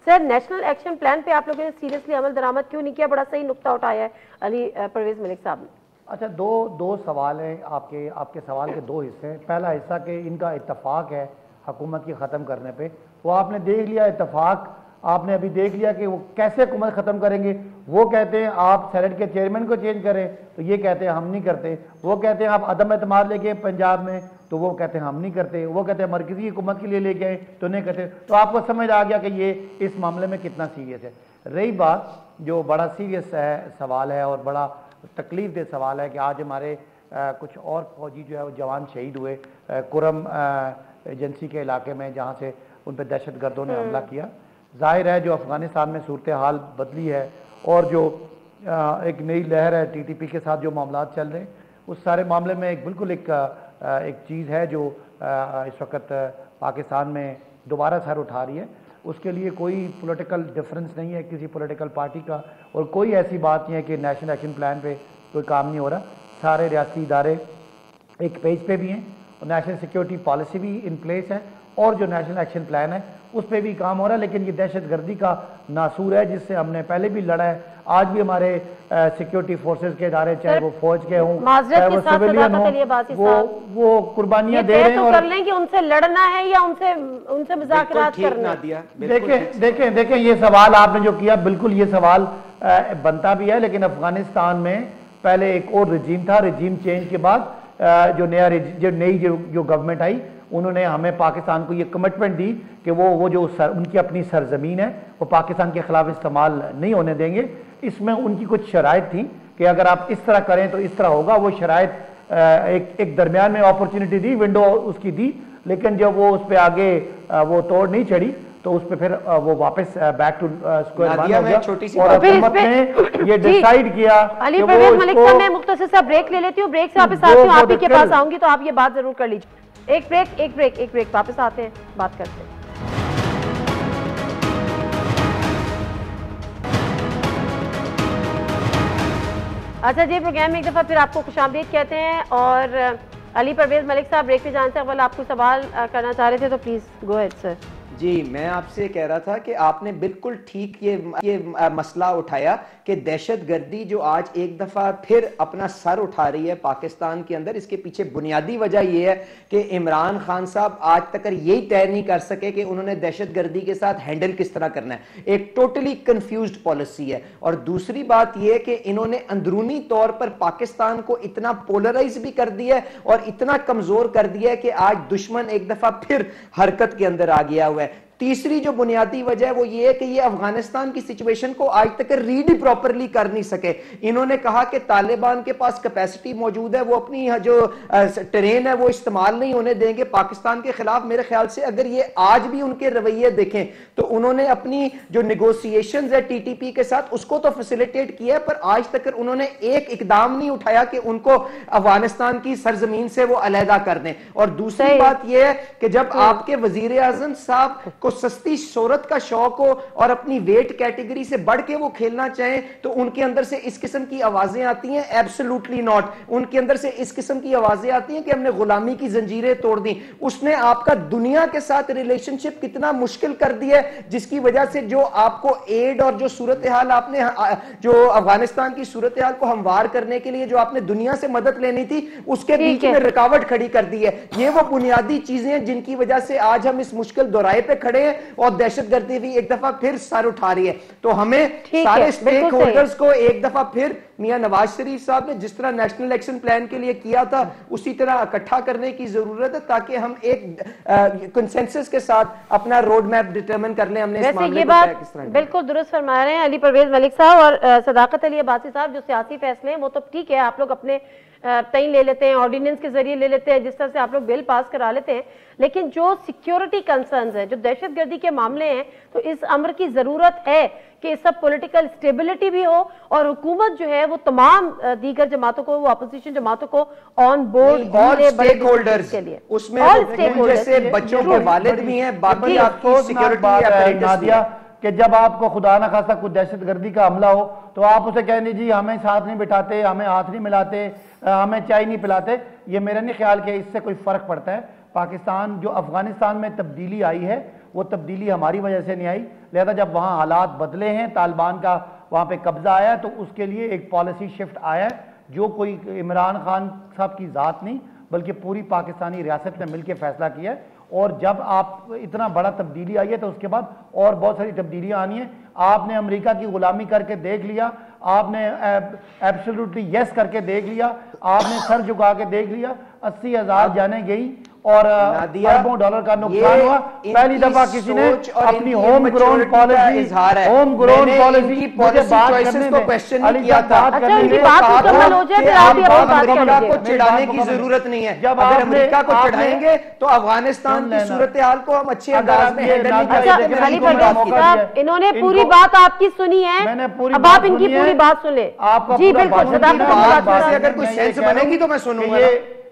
Speaker 1: सर, नेशनल एक्शन प्लान पे आप लोगों ने सीरियसली अमल दरामद क्यों नहीं किया? बड़ा सही नुक्ता उठाया है अली परवेज मलिक साहब ने।
Speaker 3: अच्छा, दो सवाल हैं आपके सवाल के 2 हिस्से हैं। पहला हिस्सा कि इनका इत्तफाक है हुकूमत की ख़त्म करने पे, वो आपने देख लिया इत्तफाक, आपने अभी देख लिया कि वो कैसे हुकूमत ख़त्म करेंगे। वो कहते हैं आप सेनेट के चेयरमैन को चेंज करें, तो ये कहते हैं हम नहीं करते। वो कहते हैं आप अदम एतमाद लेके पंजाब में, तो वो कहते हैं हम नहीं करते। वो कहते हैं मरकजी हुकूमत के लिए लेके आए, तो नहीं करते। तो आपको समझ आ गया कि ये इस मामले में कितना सीरियस है। रही बात जो बड़ा सीरियस है सवाल है और बड़ा तकलीफ दे सवाल है कि आज हमारे कुछ और फौजी जो है वो जवान शहीद हुए कुरम एजेंसी के इलाके में, जहाँ से उन पर दहशत गर्दों ने हमला किया। जाहिर है जो अफ़गानिस्तान में सूरत हाल बदली है और जो एक नई लहर है TTP के साथ जो मामला चल रहे हैं, उस सारे मामले में बिल्कुल एक चीज़ है जो इस वक्त पाकिस्तान में दोबारा सर उठा रही है। उसके लिए कोई पॉलिटिकल डिफरेंस नहीं है किसी पॉलिटिकल पार्टी का, और कोई ऐसी बात नहीं है कि नेशनल एक्शन प्लान पे कोई काम नहीं हो रहा। सारे रियासती इदारे एक पेज पे भी हैं और नेशनल सिक्योरिटी पॉलिसी भी इन प्लेस है, और जो नेशनल एक्शन प्लान है उस पर भी काम हो रहा है। लेकिन ये दहशत गर्दी का नासूर है जिससे हमने पहले भी लड़ा है, आज भी हमारे सिक्योरिटी फोर्सेस के इदारे, चाहे वो फौज के हों चाहे वो सिविलियन हो, वो कुर्बानियां दे रहे हैं। और
Speaker 1: कर लें कि उनसे लड़ना है या उनसे मुज़ाकरात करना
Speaker 3: है। देखें ये सवाल आपने जो किया, बिल्कुल ये सवाल बनता भी है। लेकिन अफगानिस्तान में पहले एक और रजीम था, रजीम चेंज के बाद जो नई गवर्नमेंट आई, उन्होंने हमें पाकिस्तान को ये कमिटमेंट दी कि वो जो उनकी अपनी सरजमीन है वो पाकिस्तान के खिलाफ इस्तेमाल नहीं होने देंगे। इसमें उनकी कुछ शराइत थी कि अगर आप इस तरह करें तो इस तरह होगा। वो शराइत एक दरमियान में अपॉर्चुनिटी दी, विंडो उसकी दी, लेकिन जब वो उस पर आगे वो तोड़ नहीं चढ़ी तो उस पर फिर वो वापस बैक टू स्क्वायर वन हो गया। और हुकूमत ने ये डिसाइड किया।
Speaker 1: अली परवेज मलिक साहब, मैं मुख्तसर सा ब्रेक ले लेती हूँ, ब्रेक से वापस आती हूँ, आप ही के पास आऊंगी तो आप ये बात जरूर कर लीजिए। एक ब्रेक, वापस आते हैं, बात करते हैं। अच्छा जी, प्रोग्राम में एक दफा फिर आपको खुशामदीद कहते हैं। और अली परवेज मलिक साहब, ब्रेक पे जाने से अव्वल आपको सवाल करना चाह रहे थे, तो प्लीज गो अहेड सर।
Speaker 2: जी, मैं आपसे कह रहा था कि आपने बिल्कुल ठीक ये मसला उठाया कि दहशतगर्दी जो आज एक दफ़ा फिर अपना सर उठा रही है पाकिस्तान के अंदर, इसके पीछे बुनियादी वजह यह है कि इमरान खान साहब आज तक यही तय नहीं कर सके कि उन्होंने दहशतगर्दी के साथ हैंडल किस तरह करना है। एक टोटली कंफ्यूज्ड पॉलिसी है। और दूसरी बात यह है कि इन्होंने अंदरूनी तौर पर पाकिस्तान को इतना पोलराइज भी कर दिया है और इतना कमजोर कर दिया है कि आज दुश्मन एक दफा फिर हरकत के अंदर आ गया हुआ है। तीसरी जो बुनियादी वजह है वो ये है कि ये अफगानिस्तान की सिचुएशन को आज तक रीड प्रॉपरली कर नहीं सके। इन्होंने कहा कि तालिबान के पास कैपेसिटी मौजूद है, वो अपनी जो टेरेन है वो इस्तेमाल नहीं होने देंगे पाकिस्तान के खिलाफ। मेरे ख्याल से अगर ये आज भी उनके रवैये देखें तो उन्होंने अपनी जो निगोशिएशंस है TTP के साथ उसको तो फैसिलिटेट किया है, पर आज तक उन्होंने एक इकदाम नहीं उठाया कि उनको अफगानिस्तान की सरजमीन से वो अलहदा कर दें। और दूसरी बात यह है कि जब आपके वजीर आजम साहब को सस्ती शोहरत का शौक हो और अपनी वेट कैटेगरी से बढ़ के वो खेलना चाहें तो उनके अंदर से इस किस्म की आवाजें आती हैं। Absolutely not. उनके अंदर से इस किस्म की आवाजें आती हैं कि हमने गुलामी की जंजीरें तोड़ दी। उसने आपका दुनिया के साथ रिलेशनशिप कितना मुश्किल कर दिया है, जिसकी वजह से जो आपको एड और जो सूरत हाल आपने जो अफगानिस्तान की सूरत हाल को हमवार करने के लिए जो आपने दुनिया से मदद लेनी थी उसके बीच में रुकावट खड़ी कर दी है। ये वो बुनियादी चीजें हैं जिनकी वजह से आज हम इस मुश्किल दौराए पे खड़े हैं और दहशतगर्दी भी एक दफा फिर सर उठा रही है। तो हमें सारे स्टेक होल्डर्स को एक दफा फिर मियां नवाज शरीफ साहब ने जिस तरह नेशनल एक्शन प्लान के लिए किया था उसी तरह इकट्ठा करने की जरूरत है ताकि हम एक कंसेंसस के साथ अपना रोड मैप डिटरमिन कर लें। हमने इस मामले को तय किस तरह
Speaker 1: बिल्कुल दुरुस्त फरमा रहे हैं अली परवेज मलिक साहब और सदाकत अली अब्बासी साहब। जो सियासी फैसले हैं वो तो ठीक है, आप लोग अपने तय ले लेते हैं, ऑर्डिनेंस के जरिए ले लेते हैं, जिस तरह से आप लोग बिल पास करा लेते हैं, लेकिन जो सिक्योरिटी कंसर्न्स हैं, जो दहशतगर्दी के मामले हैं, तो इस अमर की जरूरत है कि सब पॉलिटिकल स्टेबिलिटी भी हो और हुकूमत जो है वो तमाम दीगर जमातों को, वो अपोजिशन जमातों को ऑन बोर्ड
Speaker 2: स्टेक होल्डर्स के लिए उसमें जैसे बच्चों के वालिद भी हैं, बाकी आपकी सिक्योरिटी
Speaker 3: नादिया कि जब आपको खुदा ना खासा कुछ दहशतगर्दी का हमला हो तो आप उसे कहने जी हमें साथ नहीं बिठाते, हमें हाथ नहीं मिलाते, हमें चाय नहीं पिलाते। ये मेरा नहीं ख्याल कि इससे कोई फर्क पड़ता है। पाकिस्तान जो अफगानिस्तान में तब्दीली आई है वो तब्दीली हमारी वजह से नहीं आई, लिहाजा जब वहाँ हालात बदले हैं, तालिबान का वहाँ पे कब्जा आया है तो उसके लिए एक पॉलिसी शिफ्ट आया है जो कोई इमरान खान साहब की ज़ात नहीं बल्कि पूरी पाकिस्तानी रियासत ने मिलकर फैसला किया है। और जब आप इतना बड़ा तब्दीली आई है तो उसके बाद और बहुत सारी तब्दीलियां आनी है। आपने अमेरिका की गुलामी करके देख लिया, आपने एब्सोल्युटली यस करके देख लिया, आपने सर झुका के देख लिया, 80,000 जाने गई और
Speaker 2: नादिया,
Speaker 3: अरबों डॉलर का नुकसान हुआ। पहली
Speaker 2: इनकी
Speaker 3: दफा किसी ने
Speaker 2: सोच और
Speaker 3: अपनी
Speaker 2: इनकी
Speaker 3: होम ग्रोन
Speaker 2: maturity का
Speaker 3: पॉलिसी,
Speaker 2: इजहार है।
Speaker 3: होम ग्रोन
Speaker 2: मैंने
Speaker 3: पॉलिसी
Speaker 2: इनकी
Speaker 3: मुझे
Speaker 2: policy
Speaker 3: बात
Speaker 2: choices
Speaker 3: करने
Speaker 2: को
Speaker 3: में,
Speaker 2: question नहीं
Speaker 3: अली
Speaker 2: किया
Speaker 3: साहब
Speaker 2: था।
Speaker 3: बात
Speaker 1: अच्छा,
Speaker 3: करने
Speaker 1: उनकी
Speaker 3: में
Speaker 1: बात
Speaker 3: कहा
Speaker 1: मुकम्मल
Speaker 3: था
Speaker 1: हो जाए,
Speaker 3: कि
Speaker 1: फिर आप भी
Speaker 3: आप
Speaker 1: अपनी बात
Speaker 3: अमेरिका
Speaker 1: कर
Speaker 2: को
Speaker 1: लीजिए।
Speaker 2: चिढ़ाने की
Speaker 3: मेरी बात
Speaker 2: जरूरत नहीं है।
Speaker 3: जब
Speaker 2: अगर
Speaker 3: आपने-
Speaker 2: अमेरिका को
Speaker 3: आपने-
Speaker 2: चिढ़ाएंगे तो अफगानिस्तान
Speaker 3: सुन
Speaker 2: की
Speaker 3: लेना।
Speaker 2: सूरत हाल को हम अच्छे
Speaker 3: अगर
Speaker 2: अंदाज
Speaker 3: आप
Speaker 2: में
Speaker 3: ये
Speaker 2: हैंडल नहीं
Speaker 3: नादिया
Speaker 2: कर
Speaker 1: अच्छा,
Speaker 3: ये
Speaker 2: सकते।
Speaker 3: देखिए,
Speaker 1: अली
Speaker 3: इनको
Speaker 1: परवेज
Speaker 3: मैंने मौका
Speaker 1: साहब,
Speaker 3: दिया है।
Speaker 1: इन्होंने
Speaker 3: इनको-
Speaker 1: पूरी बात आपकी सुनी है,
Speaker 3: मैंने पूरी
Speaker 1: अब
Speaker 3: बात
Speaker 1: आप इनकी
Speaker 3: सुनी है।
Speaker 1: पूरी बात सुन ले।
Speaker 3: आपका
Speaker 1: जी
Speaker 3: पूरा
Speaker 1: बिल्कुल,
Speaker 3: बात सुन
Speaker 1: सदाकत
Speaker 3: ली।
Speaker 1: अली
Speaker 2: बात
Speaker 1: बात
Speaker 2: से
Speaker 1: साहब।
Speaker 2: अगर कोई
Speaker 3: मैं ये
Speaker 2: सेंस
Speaker 3: कह रहा
Speaker 2: बनेगी
Speaker 3: हूं
Speaker 2: तो मैं
Speaker 3: कि
Speaker 2: सुनूंगा।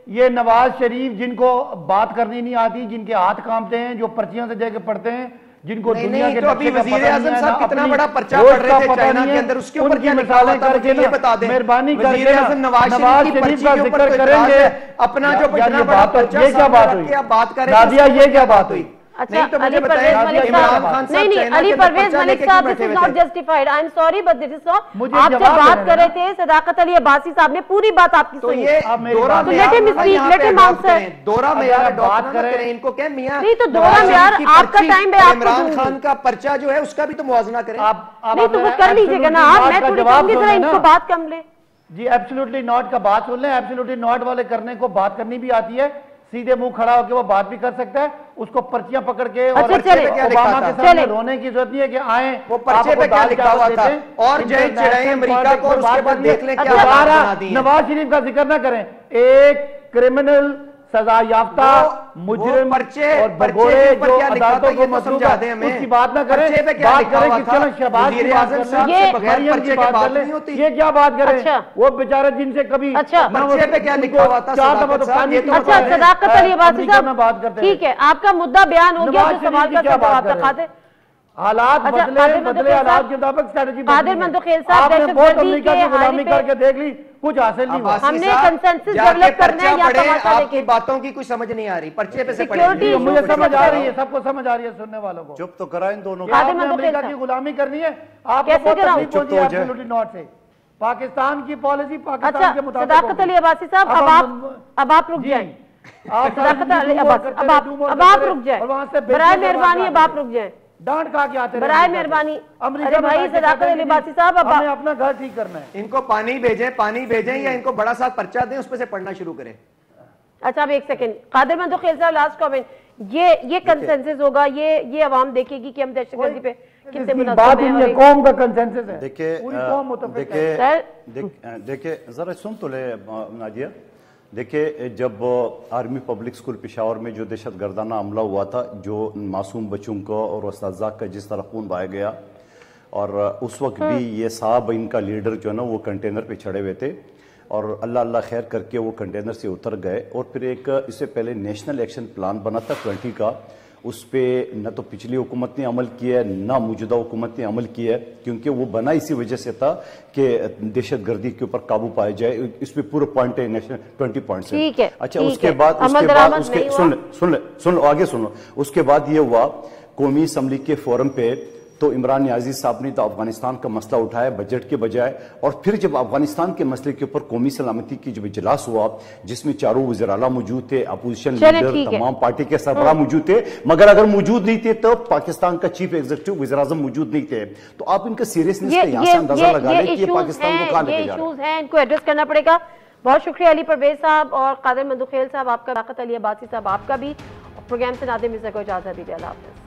Speaker 3: ये नवाज शरीफ जिनको बात करनी नहीं आती, जिनके हाथ कांपते हैं, जो पर्चियां से जाके पढ़ते हैं, जिनको
Speaker 2: नहीं,
Speaker 3: दुनिया
Speaker 2: नहीं,
Speaker 3: के
Speaker 2: तो अभी
Speaker 3: नक्शे का
Speaker 2: वजीर
Speaker 3: पता
Speaker 2: आज़म
Speaker 3: नहीं है,
Speaker 2: साहब
Speaker 3: ना
Speaker 2: कितना
Speaker 3: अपनी
Speaker 2: बड़ा पर्चा
Speaker 3: रोज
Speaker 2: पढ़ रहे
Speaker 3: का
Speaker 2: थे
Speaker 3: पता
Speaker 2: चाइना
Speaker 3: नहीं
Speaker 2: के
Speaker 3: है,
Speaker 2: अंदर, उसके ऊपर
Speaker 3: उनकी
Speaker 2: क्या लिखा हुआ
Speaker 3: मिसालें
Speaker 2: था,
Speaker 3: करके
Speaker 2: मुझे ये
Speaker 3: ना
Speaker 2: बता दें।
Speaker 3: मेहरबानी
Speaker 2: वजीर
Speaker 3: करके
Speaker 2: आज़म नवाज
Speaker 3: नवाज
Speaker 2: शरीफ की
Speaker 3: शरीफ
Speaker 2: पर्ची
Speaker 3: का
Speaker 2: के ऊपर
Speaker 3: जिक्र
Speaker 2: तो
Speaker 3: करेंगे।
Speaker 2: इतराज है। अपना जो
Speaker 3: यार
Speaker 2: इतना
Speaker 3: ये
Speaker 2: बड़ा
Speaker 3: बात तो-
Speaker 2: पर्चा
Speaker 3: ये क्या
Speaker 2: सामने
Speaker 3: बात
Speaker 2: रख
Speaker 3: हुई?
Speaker 2: के आप बात कर रहे हैं,
Speaker 3: नादिया,
Speaker 2: उसके
Speaker 3: ये
Speaker 2: ऊपर
Speaker 3: क्या बात हुई?
Speaker 1: अच्छा,
Speaker 2: नहीं तो मुझे
Speaker 1: अली परवेज
Speaker 2: बताएं,
Speaker 1: मलिक
Speaker 2: इमरान
Speaker 1: साहब,
Speaker 2: खान साहब
Speaker 1: नहीं नहीं,
Speaker 2: चाइना
Speaker 1: अली
Speaker 2: के अंदर
Speaker 1: परवेज
Speaker 2: पर्चा
Speaker 1: मलिक
Speaker 2: लेके
Speaker 1: साहब,
Speaker 2: क्यों
Speaker 1: दिस इज
Speaker 2: बैठे
Speaker 1: नॉट
Speaker 2: हुए थे?
Speaker 1: Justified, I am sorry but this is not.
Speaker 3: मुझे
Speaker 1: आप जब
Speaker 3: जवाब
Speaker 1: बात
Speaker 3: देने
Speaker 1: कर रहे थे, सदाकत अली अब्बासी साहब ने पूरी बात आपकी
Speaker 2: तो
Speaker 1: सुनी।
Speaker 2: ये
Speaker 3: आप मेरी
Speaker 2: दोरा
Speaker 3: बात-
Speaker 2: में
Speaker 1: तो let him
Speaker 2: आप
Speaker 1: speak,
Speaker 2: यहाँ
Speaker 1: let
Speaker 2: पे
Speaker 1: him
Speaker 2: adopt
Speaker 1: answer।
Speaker 2: करें। दोरा में
Speaker 3: अगर
Speaker 2: यार
Speaker 3: आप
Speaker 2: adopt
Speaker 3: बात
Speaker 2: ना
Speaker 3: करें-
Speaker 2: करें, इनको कहें मियां
Speaker 1: नहीं, तो
Speaker 2: नवाज
Speaker 1: दोरा में
Speaker 2: शरीफ
Speaker 1: यार
Speaker 2: की
Speaker 1: आपका
Speaker 2: पर्ची
Speaker 1: टाइम पे
Speaker 2: और
Speaker 1: आपको
Speaker 2: इमरान
Speaker 1: दूंगी।
Speaker 2: खान का पर्चा जो है उसका भी तो मुआवजा करें।
Speaker 1: नहीं तो वो कर लीजिएगा ना आप, मैं थोड़ी कहूंगी जरा इनको बात कम ले।
Speaker 3: जी एब्सोल्युटली नॉट का बात सुन लें। एब्सोल्युटली नॉट वाले करने को बात करनी भी आती है, सीधे मुंह खड़ा होकर वो बात भी कर सकता है। उसको पर्चियां पकड़ के और
Speaker 1: अच्छा, चले।
Speaker 3: ओबामा के
Speaker 1: चले।
Speaker 3: सामने रोने की जरूरत नहीं है कि आए
Speaker 2: वो पर्चे पे क्या लिखा हुआ था? और जय चिढ़ाएं अमेरिका को और उसके बाद देख लें क्या
Speaker 1: अच्छा,
Speaker 2: बात बना दी है।
Speaker 3: नवाज शरीफ का जिक्र ना करें। एक क्रिमिनल सजा याफ्ता मुजरिम
Speaker 2: पर्चे
Speaker 3: और
Speaker 2: पर्चे
Speaker 3: भगोड़े
Speaker 2: के ऊपर
Speaker 3: जो
Speaker 2: क्या लिखा था
Speaker 3: अदालतों
Speaker 2: ये
Speaker 3: को
Speaker 2: तो
Speaker 3: मसलूक
Speaker 2: समझा
Speaker 3: है,
Speaker 2: दें हमें।
Speaker 3: उसकी बात ना करें।
Speaker 2: पर्चे पे क्या
Speaker 3: बात
Speaker 2: लिखा
Speaker 3: करें
Speaker 2: हुआ
Speaker 3: कि
Speaker 2: था?
Speaker 3: चलो शहबाज की
Speaker 2: वज़ीर
Speaker 3: बात
Speaker 2: आज़म
Speaker 3: कर
Speaker 2: साहब
Speaker 3: लें,
Speaker 2: से बगैर
Speaker 3: मरियम
Speaker 2: पर्चे
Speaker 3: की
Speaker 2: के
Speaker 3: बात
Speaker 2: बात
Speaker 3: कर लें।
Speaker 2: नहीं होती।
Speaker 3: ये क्या बात करें?
Speaker 1: अच्छा।
Speaker 3: वो बेचारे जिनसे कभी
Speaker 1: अच्छा।
Speaker 3: ना वो-
Speaker 2: पर्चे पे क्या
Speaker 3: उनको
Speaker 2: लिखा हुआ था?
Speaker 3: चार
Speaker 2: सदाकत
Speaker 3: दफा तो
Speaker 2: साहब,
Speaker 3: कानी
Speaker 2: ये
Speaker 3: की
Speaker 2: तो
Speaker 3: बात
Speaker 1: अच्छा,
Speaker 3: करें।
Speaker 1: सदाकत अली अब्बासी
Speaker 3: अमेरिका में बात करते
Speaker 1: साहब,
Speaker 3: हैं।
Speaker 1: ठीक है, आपका मुद्दा बयान हो गया,
Speaker 3: नवाज
Speaker 1: जो सवाल
Speaker 3: शरीफ
Speaker 1: का
Speaker 3: की क्या
Speaker 1: जवाब
Speaker 3: बात
Speaker 1: था।
Speaker 3: करें?
Speaker 1: कादिर
Speaker 3: हालात
Speaker 1: अच्छा,
Speaker 3: बदले
Speaker 1: कादिर
Speaker 3: बदले
Speaker 1: मंदोखेल
Speaker 3: हालात
Speaker 1: साहब,
Speaker 3: के मुताबिक स्ट्रेटजी
Speaker 1: कादिर मंदोखेल साहब,
Speaker 3: आपने बहुत
Speaker 1: दहशतगर्दी
Speaker 3: अमेरिका
Speaker 1: के
Speaker 3: की गुलामी
Speaker 1: हाल पे-
Speaker 3: करके देख ली, कुछ हासिल नहीं हुआ।
Speaker 2: अब्बासी
Speaker 1: हमने
Speaker 2: साहब,
Speaker 1: consensus
Speaker 2: जाके
Speaker 1: develop करना है
Speaker 2: पर्चा
Speaker 1: या
Speaker 2: पढ़ें,
Speaker 1: तमाशा
Speaker 2: आपकी
Speaker 1: लेके?
Speaker 2: बातों की कुछ समझ नहीं आ रही, पर्चे पे से
Speaker 1: Security
Speaker 2: पढ़ें।
Speaker 3: मुझे
Speaker 1: issues
Speaker 3: समझ
Speaker 1: पे
Speaker 3: आ
Speaker 1: बात
Speaker 3: रही है,
Speaker 1: करो।
Speaker 3: सबको समझ आ रही है सुनने वालों को।
Speaker 4: चुप तो करा इन दोनों को।
Speaker 1: कादिर
Speaker 3: आपने
Speaker 1: मंदोखेल
Speaker 3: अमेरिका
Speaker 1: साहब।
Speaker 3: की गुलामी करनी है, आपको
Speaker 1: कैसे
Speaker 3: बहुत
Speaker 1: कराऊं?
Speaker 3: तकलीफ
Speaker 4: चुप
Speaker 3: होती
Speaker 4: तो
Speaker 3: है
Speaker 4: हो जाए।
Speaker 3: एब्सोल्युटली नॉट से। पाकिस्तान की पॉलिसी पाकिस्तान
Speaker 1: अच्छा,
Speaker 3: के मुताबिक
Speaker 1: सदाकत
Speaker 3: होगी।
Speaker 1: अली अब्बासी साहब, अब आप रुक
Speaker 3: जी।
Speaker 1: जाएं।
Speaker 3: आप
Speaker 1: सदाकत अली
Speaker 3: डूमोर
Speaker 1: अब्बासी,
Speaker 3: करते
Speaker 1: अब
Speaker 3: रहे,
Speaker 1: आप
Speaker 3: डूमोर
Speaker 1: अब
Speaker 3: करते
Speaker 1: आप
Speaker 3: रहे,
Speaker 1: रुक जाएं,
Speaker 3: और वहाँ से
Speaker 1: बराए
Speaker 3: बेइज्जत
Speaker 1: मेहरबानी
Speaker 3: आवाज़
Speaker 1: अब आप
Speaker 3: आती है।
Speaker 1: रुक जाएं।
Speaker 3: डांट खा के आते रहे
Speaker 1: बराए
Speaker 3: अमेरिका से।
Speaker 1: मेहरबानी।
Speaker 3: अमेरिका
Speaker 1: अरे
Speaker 3: में
Speaker 1: भाई,
Speaker 3: बैठ के
Speaker 1: सदाकत
Speaker 3: कहते हैं
Speaker 1: अली
Speaker 3: कि
Speaker 1: अब्बासी साहब, अब
Speaker 3: हमें
Speaker 1: आप-
Speaker 3: अपना घर ठीक करना है।
Speaker 2: इनको पानी भेजें या इनको बड़ा सा पर्चा दें, उस पे से पढ़ना शुरू करें।
Speaker 1: अच्छा, अब एक सेकंड, कादिर मंदोखेल साहब, लास्ट कमेंट। ये कंसेंसस होगा, ये आवाम देखेगी कि हम दहशतगर्दी पे कितने
Speaker 3: इसकी
Speaker 1: मुनज़्ज़म
Speaker 3: बात
Speaker 1: हैं
Speaker 3: ही
Speaker 1: और
Speaker 3: नहीं है,
Speaker 1: एक-
Speaker 3: कौम का कंसेंसस है।
Speaker 4: देखिए
Speaker 3: पूरी कौम मुतफ़िक़ है।
Speaker 1: सर,
Speaker 4: देखिए जरा सुन तो ले नादिया। देखिए जब आर्मी पब्लिक स्कूल पेशावर में जो दहशत गर्दाना हमला हुआ था, जो मासूम बच्चों को और उस्ताज़ा का जिस तरह खून बहाया गया, और उस वक्त भी ये साहब इनका लीडर जो है ना वो कंटेनर पे चढ़े हुए थे और अल्लाह अल्लाह खैर करके वो कंटेनर से उतर गए। और फिर एक इससे पहले नेशनल एक्शन प्लान बना था 20 का, उस पर न तो पिछली हुकूमत ने अमल किया है ना मौजूदा हुकूमत ने अमल किया है, क्योंकि वो बना इसी वजह से था कि दहशत गर्दी के ऊपर काबू पाया जाए। इस पे पूरे पॉइंट है नेशनल 20 पॉइंट्स हैं।
Speaker 1: ठीक है,
Speaker 4: अच्छा,
Speaker 1: ठीक
Speaker 4: उसके
Speaker 1: है।
Speaker 4: बाद
Speaker 1: अमल दरामद नहीं हुआ।
Speaker 4: सुन लो आगे सुन लो। उसके बाद ये हुआ कौमी असम्बली के फोरम पे, तो इमरान नियाजी साहब ने तो अफगानिस्तान का मसला उठाया बजट के बजाय, और फिर जब अफगानिस्तान के मसले के ऊपर कौमी सलामती की जब इजलास हुआ जिसमें चारों वज़ीर आला मौजूद थे, अपोजिशन
Speaker 1: चलिए,
Speaker 4: लीडर,
Speaker 1: ठीक है।
Speaker 4: तमाम पार्टी के सरबराह मौजूद थे, मगर अगर मौजूद नहीं थे तो पाकिस्तान का चीफ एग्जीक्यूटिव वज़ीर आज़म मौजूद नहीं थे। तो आप इनका सीरियसनेस का यहाँ से अंदाजा लगा लें कि ये पाकिस्तान को कहाँ लेके जा रहे हैं।
Speaker 1: इश्यूज हैं, इनको एड्रेस करना पड़ेगा। बहुत शुक्रिया अली परवेज साहब और कादिर मंदोखेल साहब, आपका, सदाकत अली अब्बासी साहब आपका भी। प्रोग्राम से नादिम मिर्जा को इजाजत दीजिए। अल्लाह हाफ़िज़।